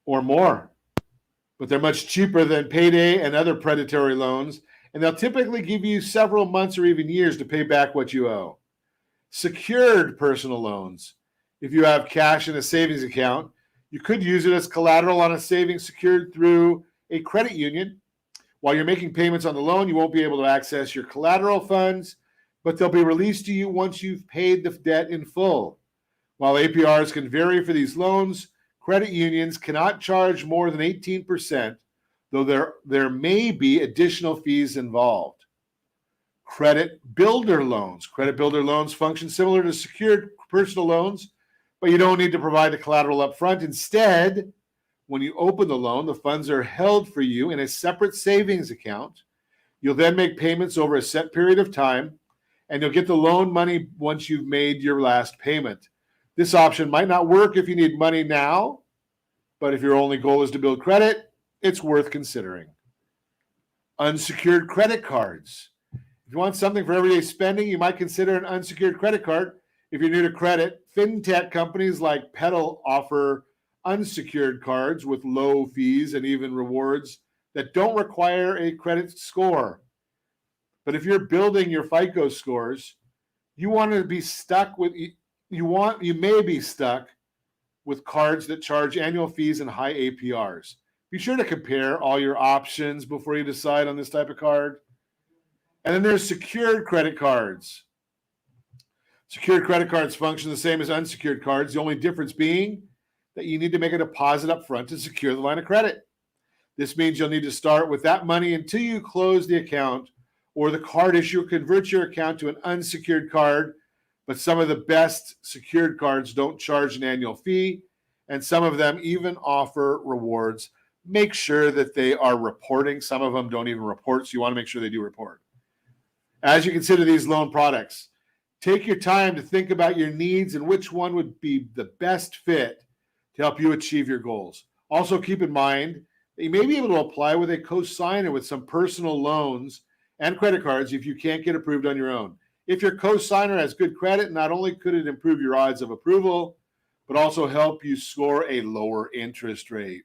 Or more. But they're much cheaper than payday and other predatory loans, and they'll typically give you several months or even years to pay back what you owe. Secured personal loans. If you have cash in a savings account, you could use it as collateral on a savings secured through a credit union. While you're making payments on the loan, you won't be able to access your collateral funds, but they'll be released to you once you've paid the debt in full. While APRs can vary for these loans, credit unions cannot charge more than 18%, though there may be additional fees involved. Credit builder loans. Credit builder loans function similar to secured personal loans, but you don't need to provide the collateral up front. Instead, when you open the loan, the funds are held for you in a separate savings account. You'll then make payments over a set period of time, and you'll get the loan money once you've made your last payment. This option might not work if you need money now, but if your only goal is to build credit, it's worth considering. Unsecured credit cards. If you want something for everyday spending, you might consider an unsecured credit card. If you're new to credit, fintech companies like Petal offer unsecured cards with low fees and even rewards that don't require a credit score. But if you're building your FICO scores, you want to be stuck with you may be stuck with cards that charge annual fees and high APRs. Be sure to compare all your options before you decide on this type of card. And then there's secured credit cards. Secured credit cards function the same as unsecured cards, the only difference being that you need to make a deposit up front to secure the line of credit. This means you'll need to start with that money until you close the account, or the card issuer converts your account to an unsecured card. But some of the best secured cards don't charge an annual fee, and some of them even offer rewards. Make sure that they are reporting. Some of them don't even report, so you want to make sure they do report. As you consider these loan products, take your time to think about your needs and which one would be the best fit to help you achieve your goals. Also, keep in mind that you may be able to apply with a co-signer with some personal loans and credit cards if you can't get approved on your own. If your co-signer has good credit, not only could it improve your odds of approval, but also help you score a lower interest rate.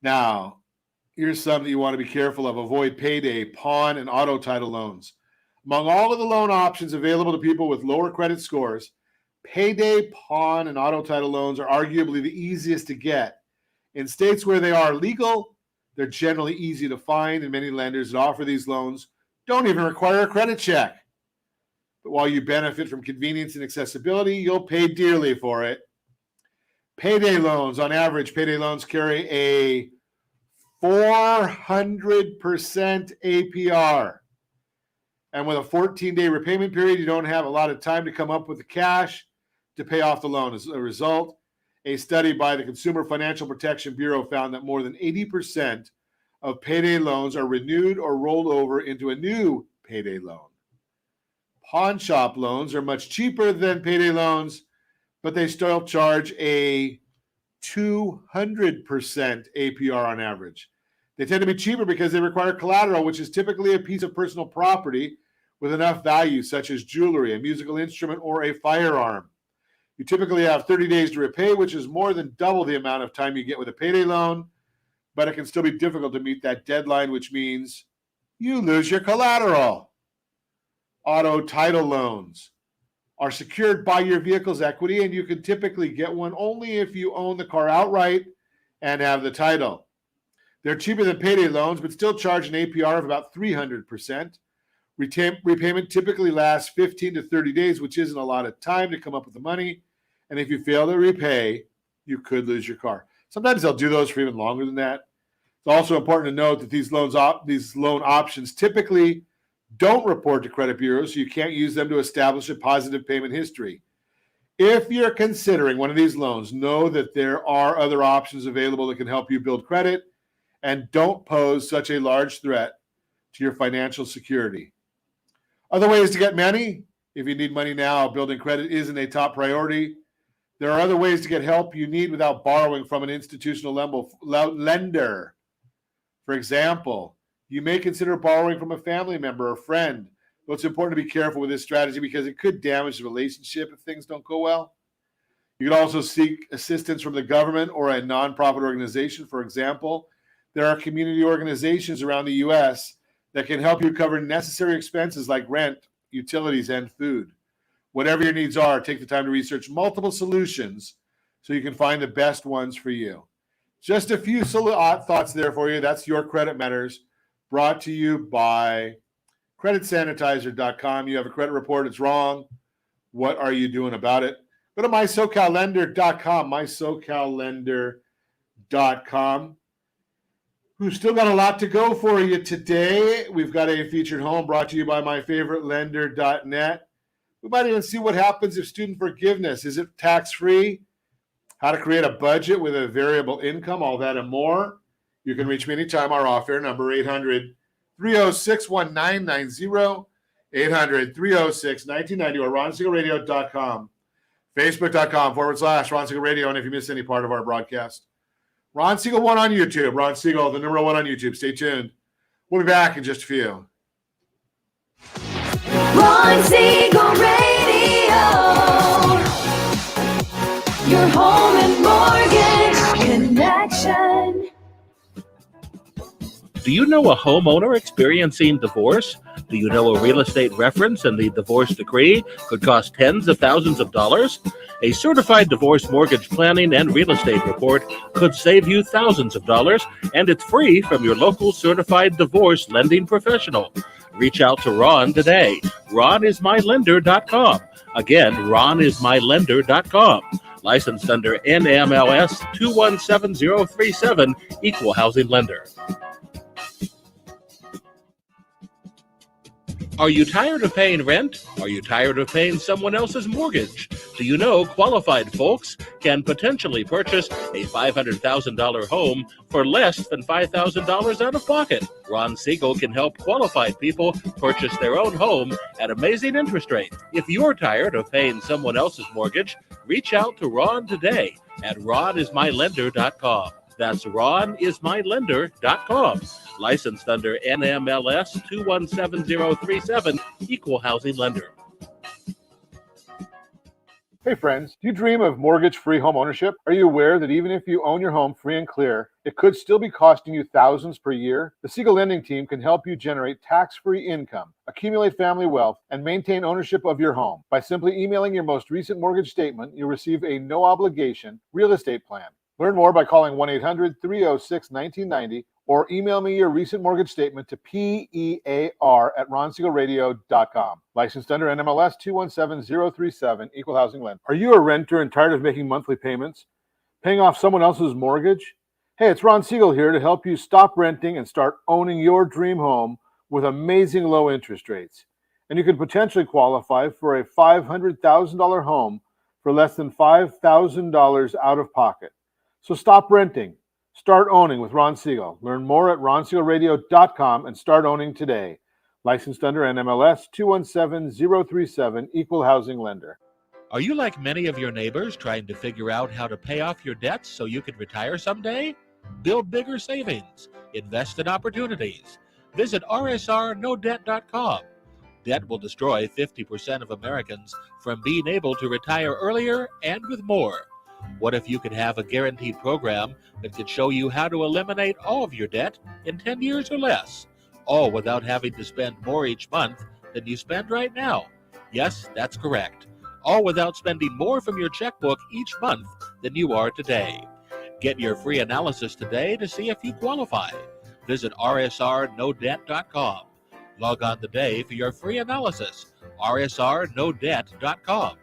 Now, here's some that you want to be careful of. Avoid payday, pawn, and auto title loans. Among all of the loan options available to people with lower credit scores, payday, pawn, and auto title loans are arguably the easiest to get. In states where they are legal, they're generally easy to find, and many lenders that offer these loans don't even require a credit check. But while you benefit from convenience and accessibility, you'll pay dearly for it. Payday loans, on average, payday loans carry a 400% APR. And with a 14-day repayment period, you don't have a lot of time to come up with the cash to pay off the loan. As a result, a study by the Consumer Financial Protection Bureau found that more than 80% of payday loans are renewed or rolled over into a new payday loan. Pawn shop loans are much cheaper than payday loans, but they still charge a 200% APR on average. They tend to be cheaper because they require collateral, which is typically a piece of personal property with enough value, such as jewelry, a musical instrument, or a firearm. You typically have 30 days to repay, which is more than double the amount of time you get with a payday loan, but it can still be difficult to meet that deadline, which means you lose your collateral. Auto title loans are secured by your vehicle's equity, and you can typically get one only if you own the car outright and have the title. They're cheaper than payday loans, but still charge an APR of about 300%. Repayment typically lasts 15 to 30 days, which isn't a lot of time to come up with the money. And if you fail to repay, you could lose your car. Sometimes they'll do those for even longer than that. It's also important to note that these loan options typically don't report to credit bureaus, so you can't use them to establish a positive payment history. If you're considering one of these loans, know that there are other options available that can help you build credit and don't pose such a large threat to your financial security. Other ways to get money. If you need money now, building credit isn't a top priority. There are other ways to get help you need without borrowing from an institutional lender. For example, you may consider borrowing from a family member or friend. But it's important to be careful with this strategy because it could damage the relationship if things don't go well. You can also seek assistance from the government or a nonprofit organization. For example, there are community organizations around the U.S. that can help you cover necessary expenses like rent, utilities, and food. Whatever your needs are, take the time to research multiple solutions so you can find the best ones for you. Just a few thoughts there for you. That's Your Credit Matters, brought to you by creditsanitizer.com. You have a credit report, it's wrong. What are you doing about it? Go to mysocallender.com, mysocallender.com. We've still got a lot to go for you today. We've got a featured home brought to you by myfavoritelender.net. We might even see what happens if student forgiveness. Is it tax-free? How to create a budget with a variable income, all that and more. You can reach me anytime. Our off-air number, 800-306-1990, 800-306-1990, or ronsiegelradio.com, facebook.com/Ron Siegel Radio, and if you miss any part of our broadcast, Ron Siegel 1 on YouTube. Ron Siegel, the number 1 on YouTube. Stay tuned. We'll be back in just a few. Ron Siegel Radio, your home and mortgage connection. Do you know a homeowner experiencing divorce? Do you know a real estate reference and the divorce decree could cost tens of thousands of dollars? A certified divorce mortgage planning and real estate report could save you thousands of dollars, and it's free from your local certified divorce lending professional. Reach out to Ron today. RonIsMyLender.com. Again, RonIsMyLender.com. Licensed under NMLS 217037, Equal Housing Lender. Are you tired of paying rent? Are you tired of paying someone else's mortgage? Do you know qualified folks can potentially purchase a $500,000 home for less than $5,000 out of pocket? Ron Siegel can help qualified people purchase their own home at amazing interest rates. If you're tired of paying someone else's mortgage, reach out to Ron today at RonIsMyLender.com. That's RonIsMyLender.com. Licensed under NMLS 217037, Equal Housing Lender. Hey friends, do you dream of mortgage-free home ownership? Are you aware that even if you own your home free and clear, it could still be costing you thousands per year? The Siegel Lending Team can help you generate tax-free income, accumulate family wealth, and maintain ownership of your home. By simply emailing your most recent mortgage statement, you'll receive a no-obligation real estate plan. Learn more by calling 1-800-306-1990 or email me your recent mortgage statement to PEAR@RonSiegelRadio.com. Licensed under NMLS 217037, Equal Housing Lender. Are you a renter and tired of making monthly payments? Paying off someone else's mortgage? Hey, it's Ron Siegel here to help you stop renting and start owning your dream home with amazing low interest rates. And you could potentially qualify for a $500,000 home for less than $5,000 out of pocket. So stop renting. Start owning with Ron Siegel. Learn more at ronsiegelradio.com and start owning today. Licensed under NMLS 217037, Equal Housing Lender. Are you like many of your neighbors trying to figure out how to pay off your debts so you can retire someday? Build bigger savings. Invest in opportunities. Visit rsrnodebt.com. Debt will destroy 50% of Americans from being able to retire earlier and with more. What if you could have a guaranteed program that could show you how to eliminate all of your debt in 10 years or less, all without having to spend more each month than you spend right now? Yes, that's correct. All without spending more from your checkbook each month than you are today. Get your free analysis today to see if you qualify. Visit rsrnodebt.com. Log on today for your free analysis. rsrnodebt.com.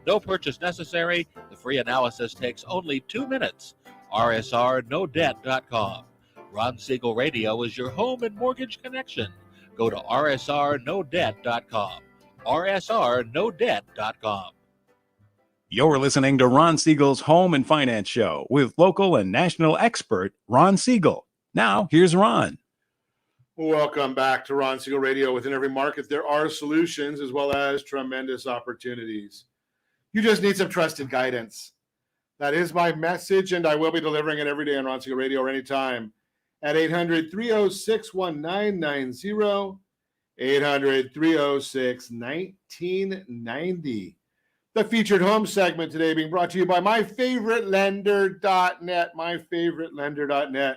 No purchase necessary. The free analysis takes only 2 minutes. rsrnodebt.com. Ron Siegel Radio is your home and mortgage connection. Go to rsrnodebt.com. rsrnodebt.com. You're listening to Ron Siegel's Home and Finance Show with local and national expert Ron Siegel. Now, here's Ron. Welcome back to Ron Siegel Radio. Within every market, there are solutions as well as tremendous opportunities. You just need some trusted guidance. That is my message, and I will be delivering it every day on Ron Siegel Radio or anytime at 800-306-1990, 800-306-1990. The featured home segment today being brought to you by myfavoritelender.net, myfavoritelender.net.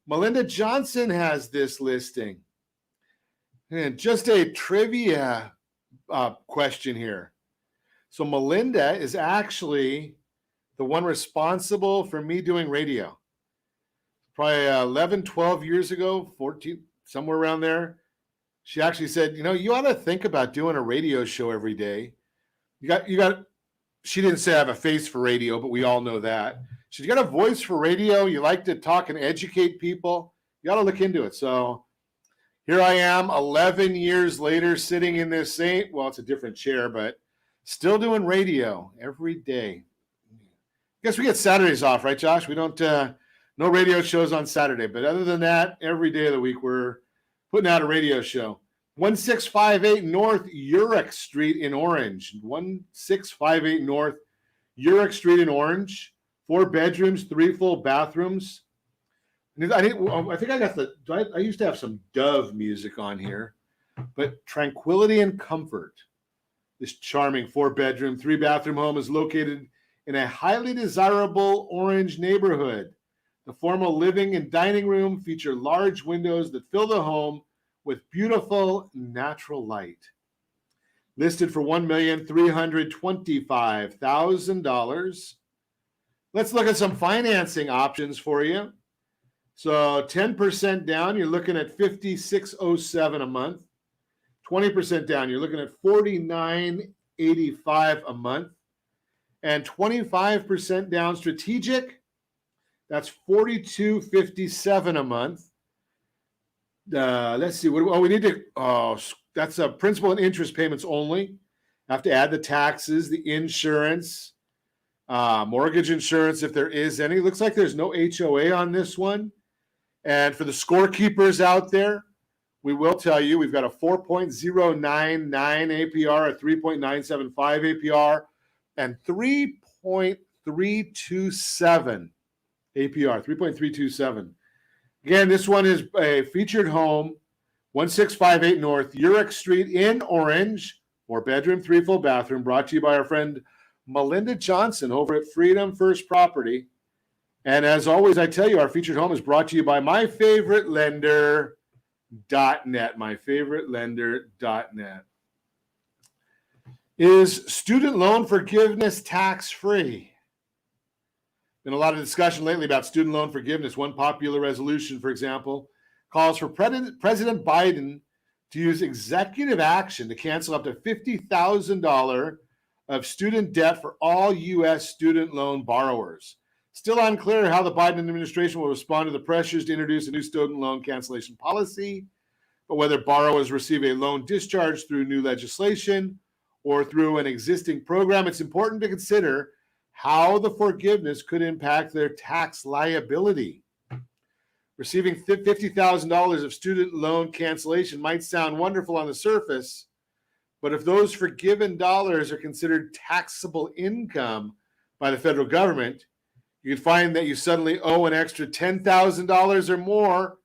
Melinda Johnson has this listing. And just a trivia question here. So Melinda is actually the one responsible for me doing radio. Probably 11, 12 years ago, 14, somewhere around there. She actually said, you ought to think about doing a radio show every day. You got, she didn't say I have a face for radio, but we all know that. She got a voice for radio. You like to talk and educate people. You got to look into it. So here I am 11 years later sitting in this it's a different chair, but still doing radio every day. Guess we get Saturdays off, right, Josh? We don't, no radio shows on Saturday. But other than that, every day of the week, we're putting out a radio show. 1658 North Urick Street in Orange. 1658 North Urick Street in Orange. 4 bedrooms, 3 full bathrooms. I think I got I used to have some Dove music on here, but tranquility and comfort. This charming 4-bedroom, 3-bathroom home is located in a highly desirable Orange neighborhood. The formal living and dining room feature large windows that fill the home with beautiful natural light. Listed for $1,325,000. Let's look at some financing options for you. So 10% down, you're looking at $5,607 a month. 20% down, you're looking at $49.85 a month. And 25% down strategic, that's $42.57 a month. Let's see. That's principal and interest payments only. Have to add the taxes, the insurance, mortgage insurance if there is any. Looks like there's no HOA on this one. And for the scorekeepers out there, we will tell you we've got a 4.099 APR, a 3.975 APR, and 3.327 APR, 3.327. Again, this one is a featured home, 1658 North Urick Street in Orange, 4-bedroom, 3 full bathroom, brought to you by our friend Melinda Johnson over at Freedom First Property. And as always, I tell you, our featured home is brought to you by myfavoritelender.net, myfavoritelender.net. Is student loan forgiveness tax-free? Been a lot of discussion lately about student loan forgiveness. One popular resolution, for example, calls for President Biden to use executive action to cancel up to $50,000 of student debt for all U.S. student loan borrowers. Still unclear how the Biden administration will respond to the pressures to introduce a new student loan cancellation policy, but whether borrowers receive a loan discharge through new legislation or through an existing program, it's important to consider how the forgiveness could impact their tax liability. Receiving $50,000 of student loan cancellation might sound wonderful on the surface, but if those forgiven dollars are considered taxable income by the federal government, you can find that you suddenly owe an extra $10,000 or more,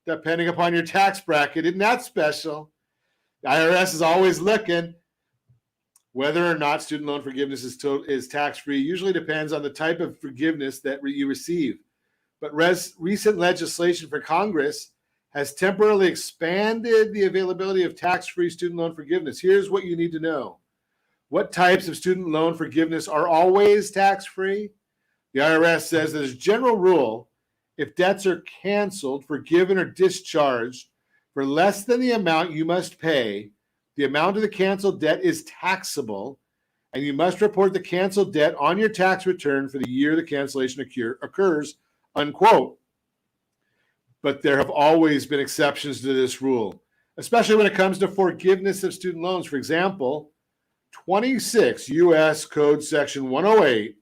depending upon your tax bracket. Isn't that special? The IRS is always looking. Whether or not student loan forgiveness is tax-free usually depends on the type of forgiveness that you receive. But recent legislation for Congress has temporarily expanded the availability of tax-free student loan forgiveness. Here's what you need to know. What types of student loan forgiveness are always tax-free? The IRS says that as a general rule, if debts are canceled, forgiven, or discharged for less than the amount you must pay, the amount of the canceled debt is taxable, and you must report the canceled debt on your tax return for the year the cancellation occurs, unquote. But there have always been exceptions to this rule, especially when it comes to forgiveness of student loans. For example, 26 U.S. Code Section 108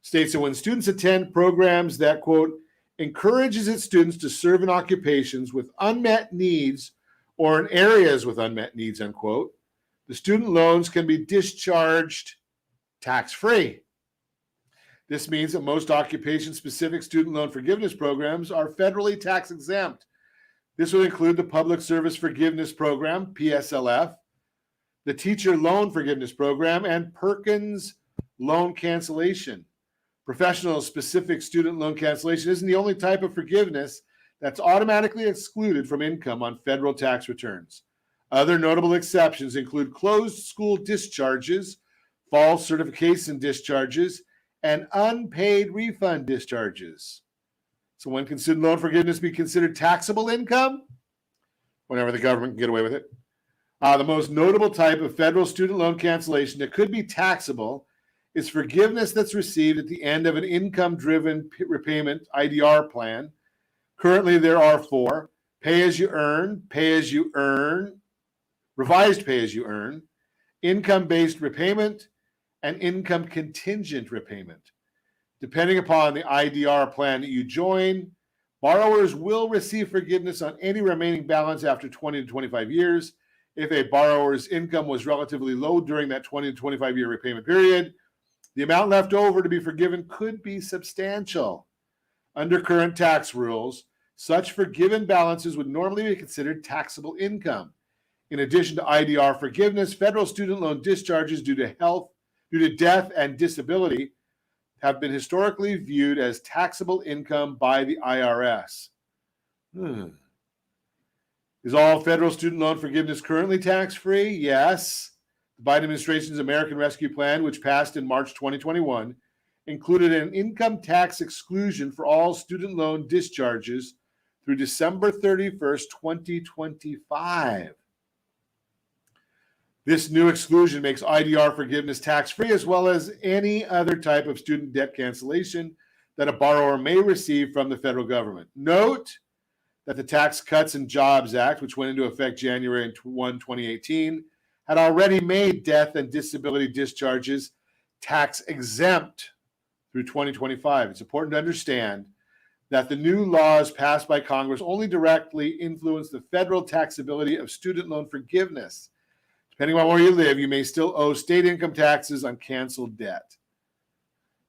states that when students attend programs that, quote, encourages its students to serve in occupations with unmet needs or in areas with unmet needs, unquote, the student loans can be discharged tax-free. This means that most occupation-specific student loan forgiveness programs are federally tax exempt. This would include the Public Service Forgiveness Program, PSLF, the Teacher Loan Forgiveness Program, and Perkins Loan Cancellation. Professional specific student loan cancellation isn't the only type of forgiveness that's automatically excluded from income on federal tax returns. Other notable exceptions include closed school discharges, false certification discharges, and unpaid refund discharges. So when can student loan forgiveness be considered taxable income? Whenever the government can get away with it. The most notable type of federal student loan cancellation that could be taxable is forgiveness that's received at the end of an income-driven repayment IDR plan. Currently, there are 4: pay-as-you-earn, pay-as-you-earn, revised pay-as-you-earn, income-based repayment, and income-contingent repayment. Depending upon the IDR plan that you join, borrowers will receive forgiveness on any remaining balance after 20 to 25 years. If a borrower's income was relatively low during that 20 to 25 year repayment period, the amount left over to be forgiven could be substantial. Under current tax rules, such forgiven balances would normally be considered taxable income. In addition to IDR forgiveness, federal student loan discharges due to death and disability have been historically viewed as taxable income by the IRS. Is all federal student loan forgiveness currently tax-free? Yes. The Biden administration's American Rescue Plan, which passed in March 2021, included an income tax exclusion for all student loan discharges through December 31st, 2025. This new exclusion makes IDR forgiveness tax-free, as well as any other type of student debt cancellation that a borrower may receive from the federal government. Note that the Tax Cuts and Jobs Act, which went into effect January 1, 2018, had already made death and disability discharges tax exempt through 2025. It's important to understand that the new laws passed by Congress only directly influence the federal taxability of student loan forgiveness. Depending on where you live, you may still owe state income taxes on canceled debt.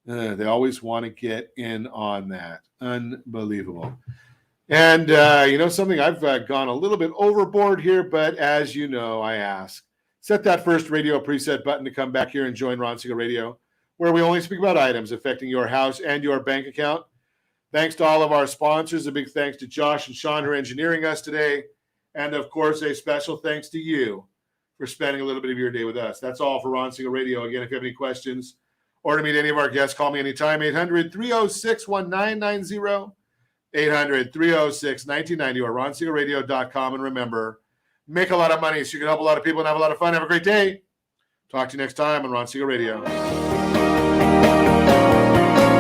They always want to get in on that. Unbelievable. And something, I've gone a little bit overboard here, but as you know, I ask, set that first radio preset button to come back here and join Ron Siegel Radio, where we only speak about items affecting your house and your bank account. Thanks to all of our sponsors. A big thanks to Josh and Sean who are engineering us today. And of course, a special thanks to you for spending a little bit of your day with us. That's all for Ron Siegel Radio. Again, if you have any questions or to meet any of our guests, call me anytime, 800-306-1990, 800-306-1990, or ronsiegelradio.com. And remember, make a lot of money so you can help a lot of people and have a lot of fun. Have a great day. Talk to you next time on Ron Siegel Radio.